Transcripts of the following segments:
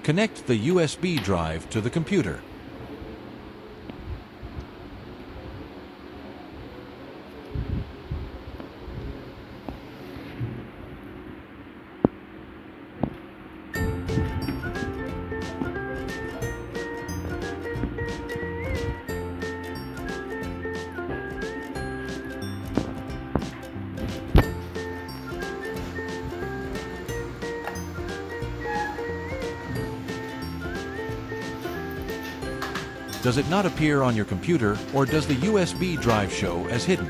Connect the USB drive to the computer. Does it not appear on your computer, or does the USB drive show as hidden?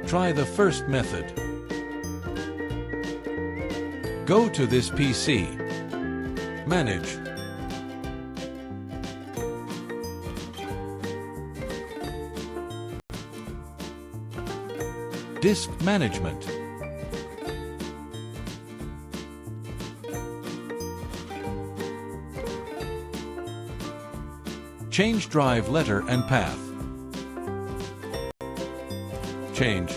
Try the first method. Go to this PC. Manage. Disk management. Change drive letter and path. Change.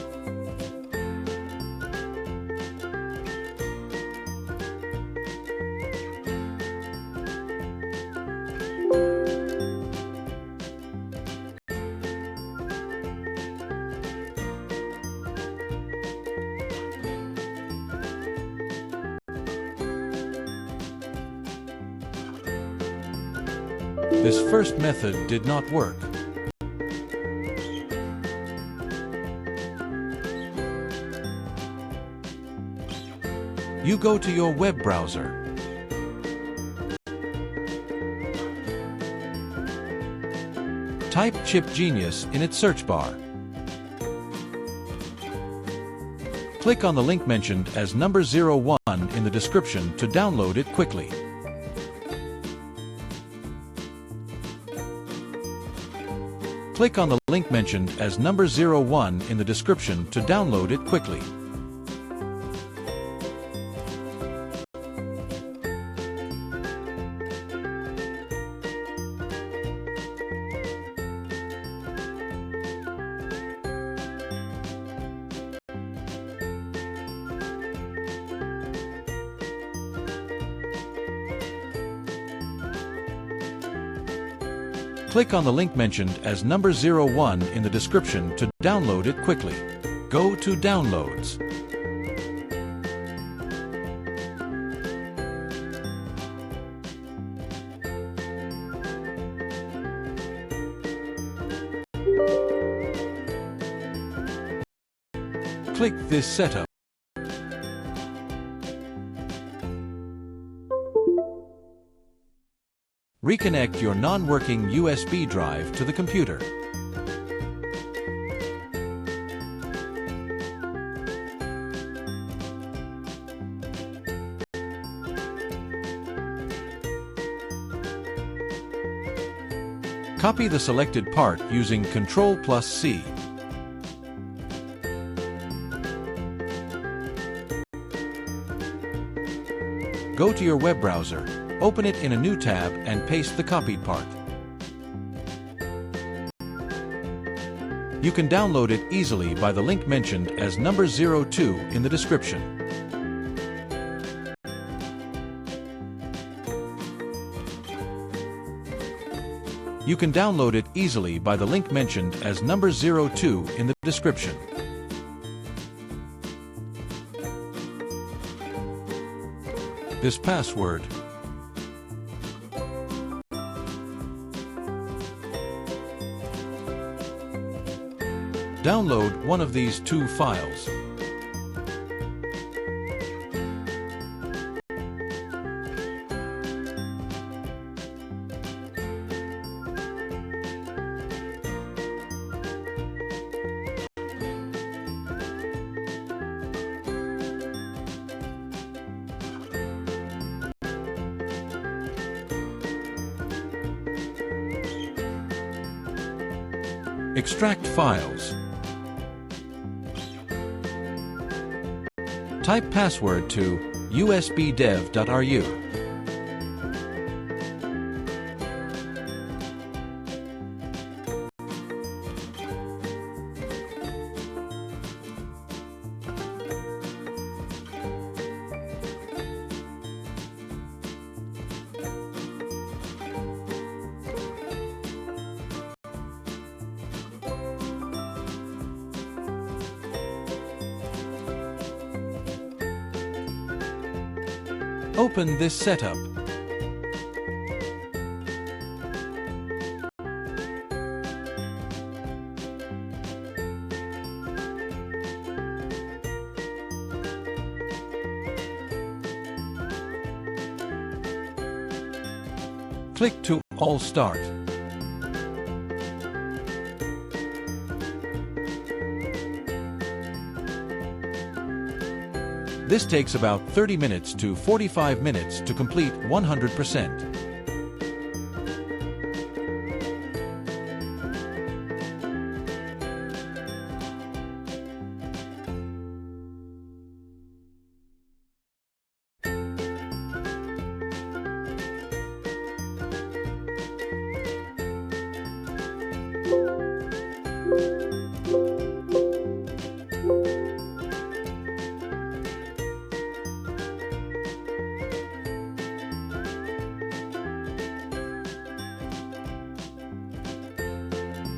This first method did not work. You go to your web browser. Type Chip Genius in its search bar. Click on the link mentioned as number 01 in the description to download it quickly. Click on the link mentioned as number 01 in the description to download it quickly. Click on the link mentioned as number 01 in the description to download it quickly. Go to Downloads. Click this setup. Reconnect your non-working USB drive to the computer. Copy the selected part using Ctrl+C. Go to your web browser. Open it in a new tab and paste the copied part. You can download it easily by the link mentioned as number 02 in the description. You can download it easily by the link mentioned as number 02 in the description. This password. Download one of these two files. Extract files. Type password to usbdev.ru. Open this setup. Click to All Start. This takes about 30 minutes to 45 minutes to complete 100%.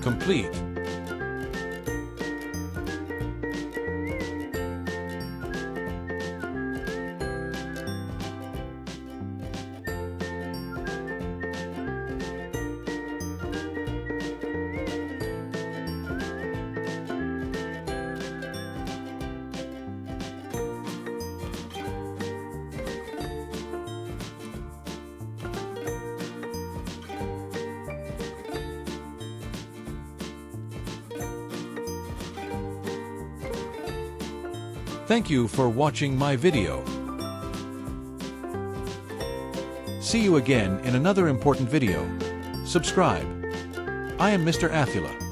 Complete. Thank you for watching my video. See you again in another important video. Subscribe. I am Mr. Athula.